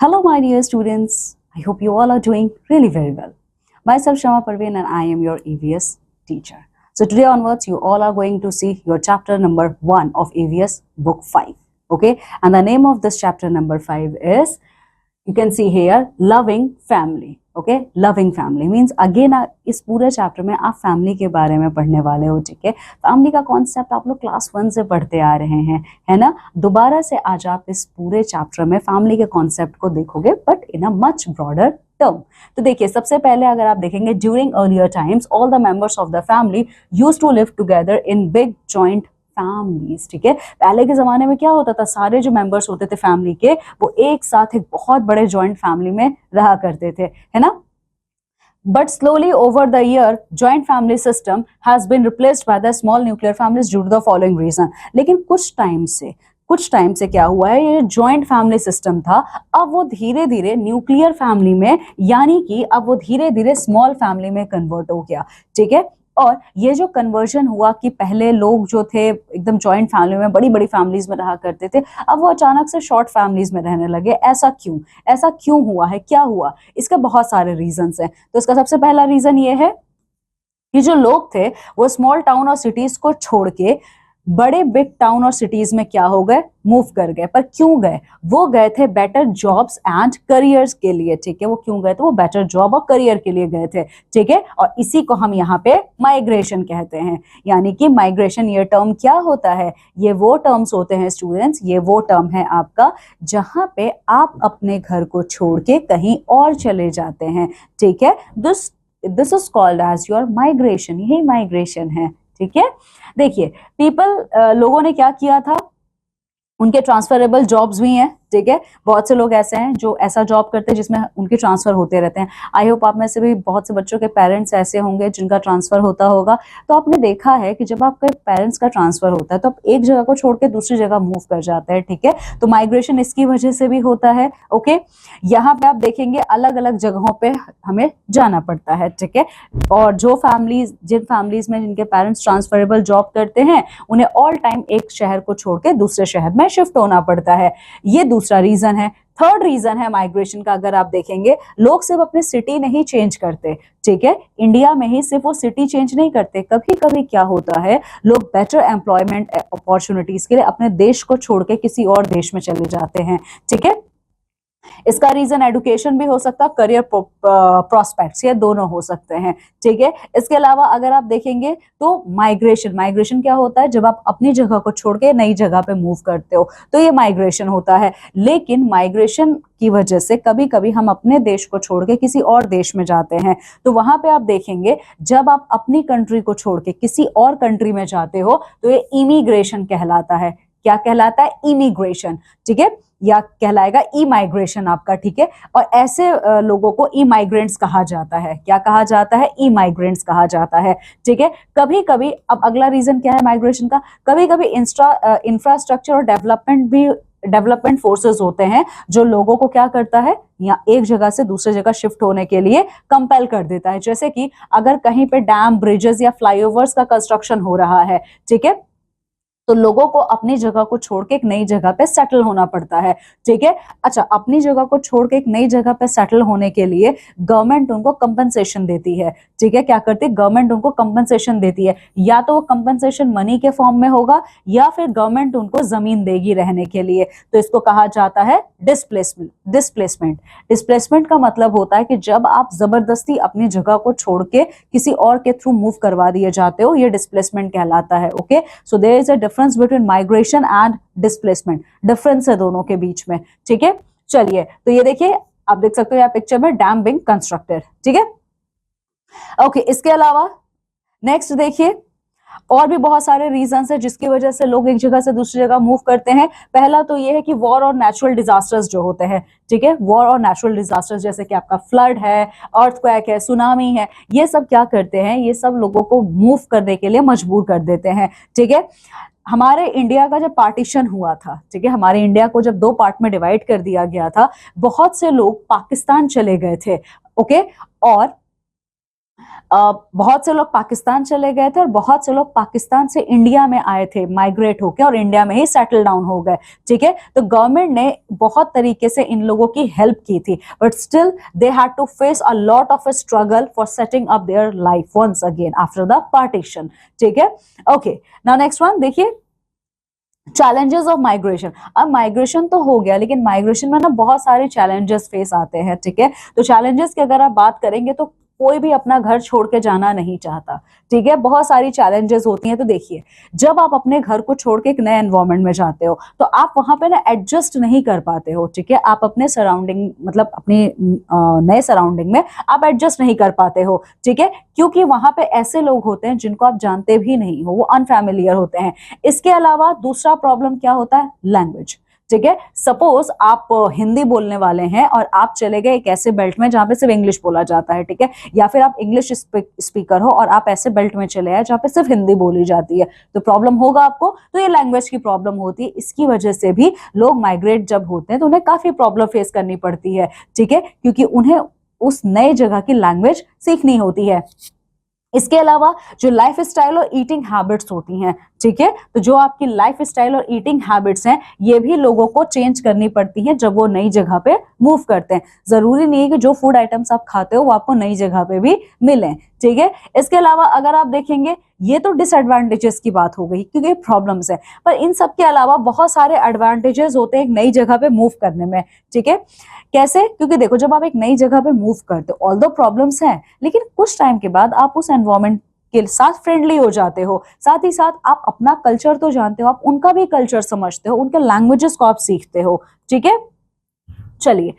Hello, my dear students. I hope you all are doing really very well. Myself, Shama Parveen, and I am your EVS teacher. So, today onwards, you all are going to see your chapter number 1 of EVS book 5. Okay, and the name of this chapter number 5 is, you can see here, loving family. Okay, loving family means again इस पूरे chapter में आप family के बारे में पढ़ने वाले हो. ठीक है, फैमिली का कॉन्सेप्ट आप लोग क्लास 1 से पढ़ते आ रहे हैं, है ना. दोबारा से आज आप इस पूरे चैप्टर में फैमिली के कॉन्सेप्ट को देखोगे, but in a much broader term. तो देखिए, सबसे पहले अगर आप देखेंगे, during earlier times all the members of the family used to live together in big joint families. ठीक है, पहले के जमाने में क्या होता था, सारे जो मेंबर्स होते थे फैमिली के, वो एक साथ एक बहुत बड़े जॉइंट फैमिली में रहा करते थे, है ना. But slowly over the year, joint family system has been replaced by the small nuclear families due to the following reason. लेकिन कुछ टाइम से क्या हुआ है, ये जॉइंट फैमिली सिस्टम था, अब वो धीरे धीरे न्यूक्लियर फैमिली में, यानी कि अब वो धीरे धीरे स्मॉल फैमिली में कन्वर्ट हो गया. ठीक है, और ये जो कन्वर्जन हुआ कि पहले लोग जो थे एकदम जॉइंट फैमिली में, बड़ी बड़ी फैमिलीज में रहा करते थे, अब वो अचानक से शॉर्ट फैमिलीज में रहने लगे. ऐसा क्यों हुआ है, क्या हुआ? इसके बहुत सारे रीजंस हैं. तो इसका सबसे पहला रीजन ये है कि जो लोग थे वो स्मॉल टाउन और सिटीज को छोड़ के बड़े बिग टाउन और सिटीज में क्या हो गए, मूव कर गए. पर क्यों गए? वो गए थे बेटर जॉब्स एंड करियर्स के लिए. ठीक है, वो क्यों गए थे? वो बेटर जॉब और करियर के लिए गए थे. ठीक है, और इसी को हम यहाँ पे माइग्रेशन कहते हैं. यानी कि माइग्रेशन, ये टर्म क्या होता है? ये वो टर्म्स होते हैं स्टूडेंट्स, ये वो टर्म है आपका जहाँ पे आप अपने घर को छोड़ के कहीं और चले जाते हैं. ठीक है, this is called as your migration. यही माइग्रेशन है. ठीक है, देखिए, लोगों ने क्या किया था, उनके ट्रांसफरेबल जॉब्स भी हैं. ठीक है, बहुत से लोग ऐसे हैं जो ऐसा जॉब करते हैं जिसमें उनके ट्रांसफर होते रहते हैं. आई होप आप में से भी बहुत से बच्चों के पेरेंट्स ऐसे होंगे जिनका ट्रांसफर होता होगा. तो आपने देखा है कि जब आपके पेरेंट्स का ट्रांसफर होता है तो आप एक जगह को छोड़ के दूसरी जगह मूव कर जाते हैं. ठीक है, तो माइग्रेशन इसकी वजह से भी होता है. ओके, यहाँ पे आप देखेंगे अलग अलग जगहों पे हमें जाना पड़ता है. ठीक है, और जिन फैमिलीज में जिनके पेरेंट्स ट्रांसफरेबल जॉब करते हैं, उन्हें ऑल टाइम एक शहर को छोड़ के दूसरे शहर में शिफ्ट होना पड़ता है. ये दूसरा रीजन है. थर्ड रीजन है माइग्रेशन का, अगर आप देखेंगे, लोग सिर्फ अपने सिटी नहीं चेंज करते. ठीक है, इंडिया में ही सिर्फ वो सिटी चेंज नहीं करते, कभी कभी क्या होता है, लोग बेटर एम्प्लॉयमेंट अपॉर्चुनिटीज के लिए अपने देश को छोड़ के किसी और देश में चले जाते हैं. ठीक है, इसका रीजन एजुकेशन भी हो सकता है, करियर प्रोस्पेक्ट्स, ये दोनों हो सकते हैं. ठीक है, इसके अलावा अगर आप देखेंगे तो माइग्रेशन क्या होता है, जब आप अपनी जगह को छोड़ के नई जगह पे मूव करते हो, तो ये माइग्रेशन होता है. लेकिन माइग्रेशन की वजह से कभी कभी हम अपने देश को छोड़ के किसी और देश में जाते हैं. तो वहां पे आप देखेंगे, जब आप अपनी कंट्री को छोड़ के किसी और कंट्री में जाते हो तो ये इमिग्रेशन कहलाता है. क्या कहलाता है? इमिग्रेशन. ठीक है, या कहलाएगा ई माइग्रेशन आपका. ठीक है, और ऐसे लोगों को ई माइग्रेंट्स कहा जाता है. क्या कहा जाता है? ई माइग्रेंट्स कहा जाता है. ठीक है, कभी कभी, अब अगला रीजन क्या है माइग्रेशन का, कभी कभी इंफ्रास्ट्रक्चर और डेवलपमेंट फोर्सेस होते हैं जो लोगों को क्या करता है, या एक जगह से दूसरे जगह शिफ्ट होने के लिए कंपेल कर देता है. जैसे कि अगर कहीं पे डैम, ब्रिजेस या फ्लाईओवर्स का कंस्ट्रक्शन हो रहा है, ठीक है, तो लोगों को अपनी जगह को छोड़ के एक नई जगह पे सेटल होना पड़ता है. ठीक है, अच्छा, अपनी जगह को छोड़ के एक नई जगह पे सेटल होने के लिए गवर्नमेंट उनको कंपनसेशन देती है. ठीक है, क्या करती है गवर्नमेंट? उनको कंपनसेशन देती है. या तो वो कंपनसेशन मनी के फॉर्म में होगा, या फिर गवर्नमेंट उनको जमीन देगी रहने के लिए. तो इसको कहा जाता है डिस्प्लेसमेंट का मतलब होता है कि जब आप जबरदस्ती अपनी जगह को छोड़ के किसी और के थ्रू मूव करवा दिए जाते हो, ये डिस्प्लेसमेंट कहलाता है. Okay, so there is a difference between migration and displacement. Difference है दोनों के बीच में. ठीक है, चलिए, तो ये देखिए, आप देख सकते हो यहाँ पिक्चर में डैम बिंग कंस्ट्रक्टेड. ठीक है, ओके, इसके अलावा नेक्स्ट देखिए, और भी बहुत सारे रीजंस है जिसकी वजह से लोग एक जगह से दूसरी जगह मूव करते हैं. पहला तो ये है कि वॉर और नेचुरल डिजास्टर्स जो होते हैं. ठीक है, वॉर और नेचुरल डिजास्टर्स जैसे कि आपका फ्लड है, अर्थक्वेक है, सुनामी है, ये सब क्या करते हैं, ये सब लोगों को मूव करने के लिए मजबूर कर देते हैं. ठीक है, हमारे इंडिया का जब पार्टीशन हुआ था, ठीक है, हमारे इंडिया को जब 2 पार्ट में डिवाइड कर दिया गया था, बहुत से लोग पाकिस्तान चले गए थे. ओके, और बहुत से लोग पाकिस्तान चले गए थे और बहुत से लोग पाकिस्तान से इंडिया में आए थे माइग्रेट होके और इंडिया में ही सेटल डाउन हो गए, ठीक है। तो गवर्नमेंट ने बहुत तरीके से इन लोगों की हेल्प की थी, but still they had to face a lot of a struggle for setting up their life once again after the partition, ठीक है। ओके, नाउ नेक्स्ट वन देखिए, चैलेंजेस ऑफ माइग्रेशन। अब माइग्रेशन तो हो गया, लेकिन माइग्रेशन में ना बहुत सारे चैलेंजेस फेस आते हैं, ठीक है। तो चैलेंजेस की अगर आप बात करेंगे तो कोई भी अपना घर छोड़ के जाना नहीं चाहता, ठीक है। बहुत सारी चैलेंजेस होती हैं। तो देखिए, जब आप अपने घर को छोड़ के एक नए एनवायरनमेंट में जाते हो तो आप वहां पे ना एडजस्ट नहीं कर पाते हो, ठीक है। आप अपने सराउंडिंग मतलब अपने नए सराउंडिंग में आप एडजस्ट नहीं कर पाते हो, ठीक है, क्योंकि वहां पे ऐसे लोग होते हैं जिनको आप जानते भी नहीं हो, वो अनफैमिलियर होते हैं। इसके अलावा दूसरा प्रॉब्लम क्या होता है, लैंग्वेज, ठीक है। सपोज आप हिंदी बोलने वाले हैं और आप चले गए एक ऐसे बेल्ट में जहां पे सिर्फ इंग्लिश बोला जाता है, ठीक है, या फिर आप इंग्लिश स्पीकर हो और आप ऐसे बेल्ट में चले आए जहां पे सिर्फ हिंदी बोली जाती है, तो प्रॉब्लम होगा आपको। तो ये लैंग्वेज की प्रॉब्लम होती है, इसकी वजह से भी लोग माइग्रेट जब होते हैं तो उन्हें काफी प्रॉब्लम फेस करनी पड़ती है, ठीक है, क्योंकि उन्हें उस नए जगह की लैंग्वेज सीखनी होती है। इसके अलावा जो लाइफ स्टाइल और ईटिंग हैबिट्स होती हैं, ठीक है, तो जो आपकी लाइफ स्टाइल और ईटिंग हैबिट्स हैं ये भी लोगों को चेंज करनी पड़ती हैं जब वो नई जगह पे मूव करते हैं। जरूरी नहीं है कि जो फूड आइटम्स आप खाते हो वो आपको नई जगह पे भी मिलें, ठीक है। इसके अलावा अगर आप देखेंगे, ये तो डिसएडवांटेजेस की बात हो गई क्योंकि प्रॉब्लम्स है, पर इन सब के अलावा बहुत सारे एडवांटेजेस होते हैं एक नई जगह पे मूव करने में, ठीक है। कैसे, क्योंकि देखो जब आप एक नई जगह पे मूव करते हो, ऑल्दो प्रॉब्लम्स हैं, लेकिन कुछ टाइम के बाद आप उस एनवायरमेंट के साथ फ्रेंडली हो जाते हो, साथ ही साथ आप अपना कल्चर तो जानते हो, आप उनका भी कल्चर समझते हो, उनके लैंग्वेजेस को आप सीखते हो, ठीक है। चलिए,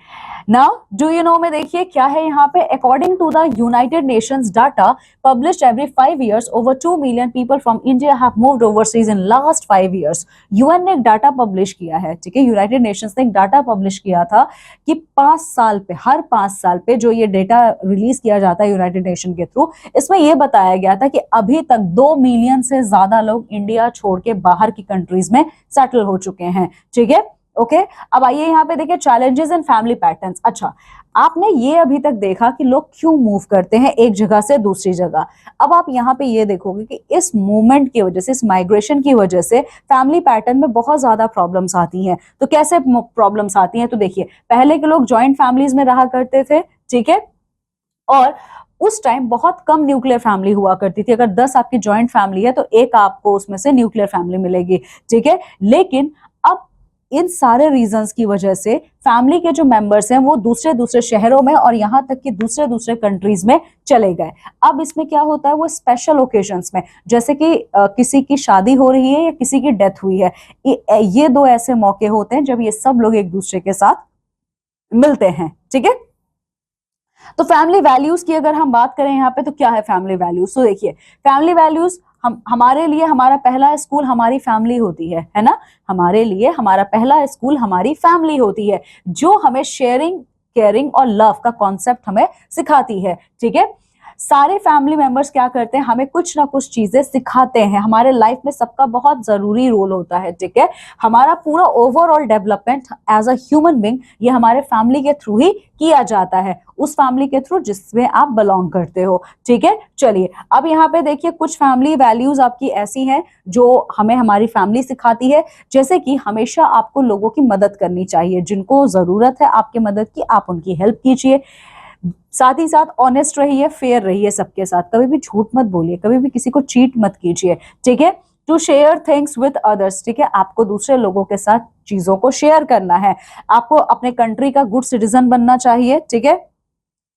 नाउ डू यू नो में देखिए क्या है यहाँ पे, according to the United Nations data published every 5 years over 2 million people from India have moved overseas in last 5 years। UN ने एक डाटा पब्लिश किया है, ठीक है, यूनाइटेड नेशंस ने एक डाटा पब्लिश किया था कि 5 साल पे, हर 5 साल पे जो ये डेटा रिलीज किया जाता है यूनाइटेड नेशन के थ्रू, इसमें यह बताया गया था कि अभी तक 2 मिलियन से ज्यादा लोग इंडिया छोड़ के बाहर की कंट्रीज में सेटल हो चुके हैं, ठीक है। ओके, अब आइए यहाँ पे देखिए चैलेंजेस इन फैमिली पैटर्न्स। अच्छा, आपने ये अभी तक देखा कि लोग क्यों मूव करते हैं एक जगह से दूसरी जगह। अब आप यहाँ पे ये देखोगे कि इस मूवमेंट की वजह से, इस माइग्रेशन की वजह से फैमिली पैटर्न में बहुत ज्यादा प्रॉब्लम्स आती हैं। तो कैसे प्रॉब्लम्स आती हैं, तो देखिए, पहले के लोग जॉइंट फैमिलीज में रहा करते थे, ठीक है, और उस टाइम बहुत कम न्यूक्लियर फैमिली हुआ करती थी। अगर 10 आपकी जॉइंट फैमिली है तो एक आपको उसमें से न्यूक्लियर फैमिली मिलेगी, ठीक है। लेकिन अब इन सारे रीजंस की वजह से फैमिली के जो मेंबर्स हैं वो दूसरे दूसरे शहरों में और यहाँ तक कि दूसरे दूसरे कंट्रीज में चले गए। अब इसमें क्या होता है, वो स्पेशल ओकेजन्स में, जैसे कि किसी की शादी हो रही है या किसी की डेथ हुई है, ये दो ऐसे मौके होते हैं जब ये सब लोग एक दूसरे के साथ मिलते हैं, ठीक है। तो फैमिली वैल्यूज की अगर हम बात करें यहाँ पे, तो क्या है फैमिली वैल्यूज, तो देखिए, फैमिली वैल्यूज हमारे लिए हमारा पहला स्कूल हमारी फैमिली होती है ना। हमारे लिए हमारा पहला स्कूल हमारी फैमिली होती है, जो हमें शेयरिंग, केयरिंग और लव का कॉन्सेप्ट हमें सिखाती है, ठीक है। सारे फैमिली मेंबर्स क्या करते हैं, हमें कुछ ना कुछ चीजें सिखाते हैं। हमारे लाइफ में सबका बहुत जरूरी रोल होता है, ठीक है। हमारा पूरा overall development as a human being ये हमारे फैमिली के थ्रू ही किया जाता है, उस फैमिली के थ्रू जिसमें आप बिलोंग करते हो, ठीक है। चलिए, अब यहाँ पे देखिए कुछ फैमिली वैल्यूज आपकी ऐसी हैं जो हमें हमारी फैमिली सिखाती है, जैसे कि हमेशा आपको लोगों की मदद करनी चाहिए, जिनको जरूरत है आपकी मदद की आप उनकी हेल्प कीजिए। साथ ही साथ ऑनेस्ट रहिए, फेयर रहिए सबके साथ, कभी भी झूठ मत बोलिए, कभी भी किसी को चीट मत कीजिए, ठीक है। To share things with others, ठीक है, आपको दूसरे लोगों के साथ चीजों को शेयर करना है। आपको अपने कंट्री का गुड सिटीजन बनना चाहिए, ठीक है।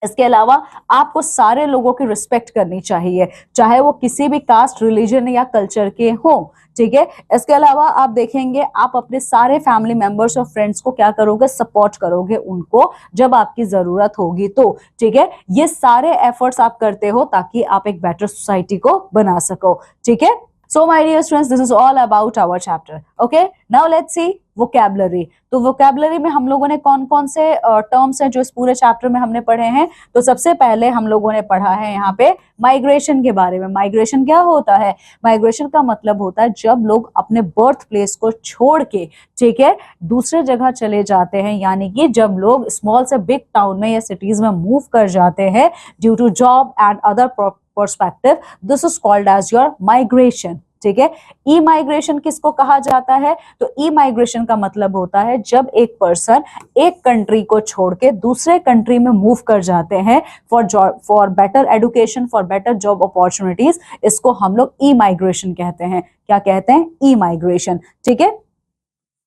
इसके अलावा आपको सारे लोगों की रिस्पेक्ट करनी चाहिए, चाहे वो किसी भी कास्ट, रिलीजन या कल्चर के हो, ठीक है। इसके अलावा आप देखेंगे आप अपने सारे फैमिली मेंबर्स और फ्रेंड्स को क्या करोगे, सपोर्ट करोगे उनको जब आपकी जरूरत होगी तो, ठीक है। ये सारे एफर्ट्स आप करते हो ताकि आप एक बेटर सोसाइटी को बना सको, ठीक है। So my dear students, this is all about our chapter. Okay, now let's see vocabulary. तो वोकैबुलरी में हम लोगों ने कौन कौन से टर्म्स हैं जो इस पूरे चैप्टर में हमने पढ़े हैं? तो सबसे पहले हम लोगों ने पढ़ा है यहाँ पे माइग्रेशन के बारे में। माइग्रेशन क्या होता है? माइग्रेशन का मतलब होता है जब लोग अपने बर्थ प्लेस को छोड़ के, ठीक है, दूसरे जगह चले जाते हैं, यानी कि जब लोग स्मॉल से बिग टाउन में या सिटीज में मूव कर जाते हैं due to job and other perspective, this is called as your migration. ठीक है, ई माइग्रेशन किसको कहा जाता है? तो ई माइग्रेशन का मतलब होता है जब एक पर्सन एक कंट्री को छोड़ के दूसरे कंट्री में मूव कर जाते हैं for job, for better education, for better job opportunities, इसको हम लोग ई माइग्रेशन कहते हैं। क्या कहते हैं? ई माइग्रेशन। ठीक है,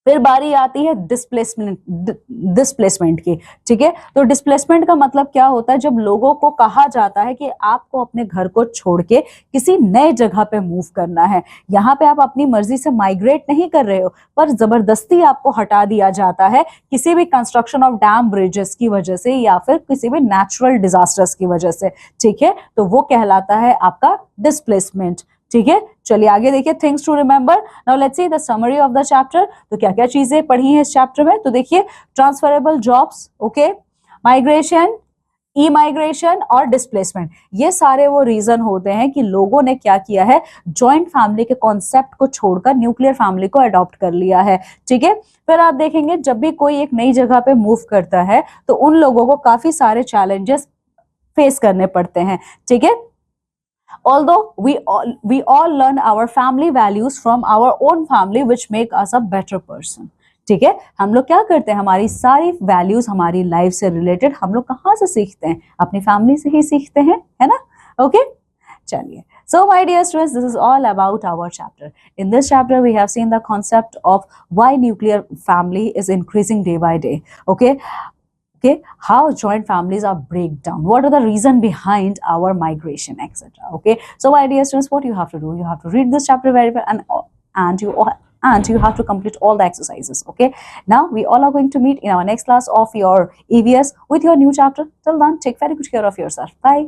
फिर बारी आती है डिस्प्लेसमेंट की। ठीक है, तो डिस्प्लेसमेंट का मतलब क्या होता है? जब लोगों को कहा जाता है कि आपको अपने घर को छोड़ के किसी नए जगह पे मूव करना है। यहाँ पे आप अपनी मर्जी से माइग्रेट नहीं कर रहे हो, पर जबरदस्ती आपको हटा दिया जाता है किसी भी कंस्ट्रक्शन ऑफ डैम ब्रिजेस की वजह से या फिर किसी भी नेचुरल डिजास्टर्स की वजह से। ठीक है, तो वो कहलाता है आपका डिस्प्लेसमेंट। ठीक है, चलिए आगे देखिए, things to remember. Now let's see the summary of the chapter. तो क्या क्या चीजें पढ़ी हैं इस चैप्टर में? तो देखिए, ट्रांसफरेबल जॉब्स, ओके, माइग्रेशन, ई माइग्रेशन और डिस्प्लेसमेंट, ये सारे वो रीजन होते हैं कि लोगों ने क्या किया है, जॉइंट फैमिली के कॉन्सेप्ट को छोड़कर न्यूक्लियर फैमिली को अडॉप्ट कर लिया है। ठीक है, फिर आप देखेंगे जब भी कोई एक नई जगह पे मूव करता है तो उन लोगों को काफी सारे चैलेंजेस फेस करने पड़ते हैं। ठीक है, although we all learn our family values from our own family which make us a better person। ठीक है, हम लोग क्या करते हैं, हमारी सारी वैल्यूज हमारी लाइफ से रिलेटेड हम लोग कहाँ से सीखते हैं? अपनी फैमिली से ही सीखते हैं, है ना? ओके, चलिए। So my dear students, this is all about our chapter. In this chapter we have seen the concept of why nuclear family is increasing day by day. Okay, how joint families are break down, what are the reason behind our migration, etc. Okay, so my dear students, what you have to do, you have to read this chapter very well, and you have to complete all the exercises. Okay, now we all are going to meet in our next class of your EVS with your new chapter. Till then, take very good care of yourself. Bye.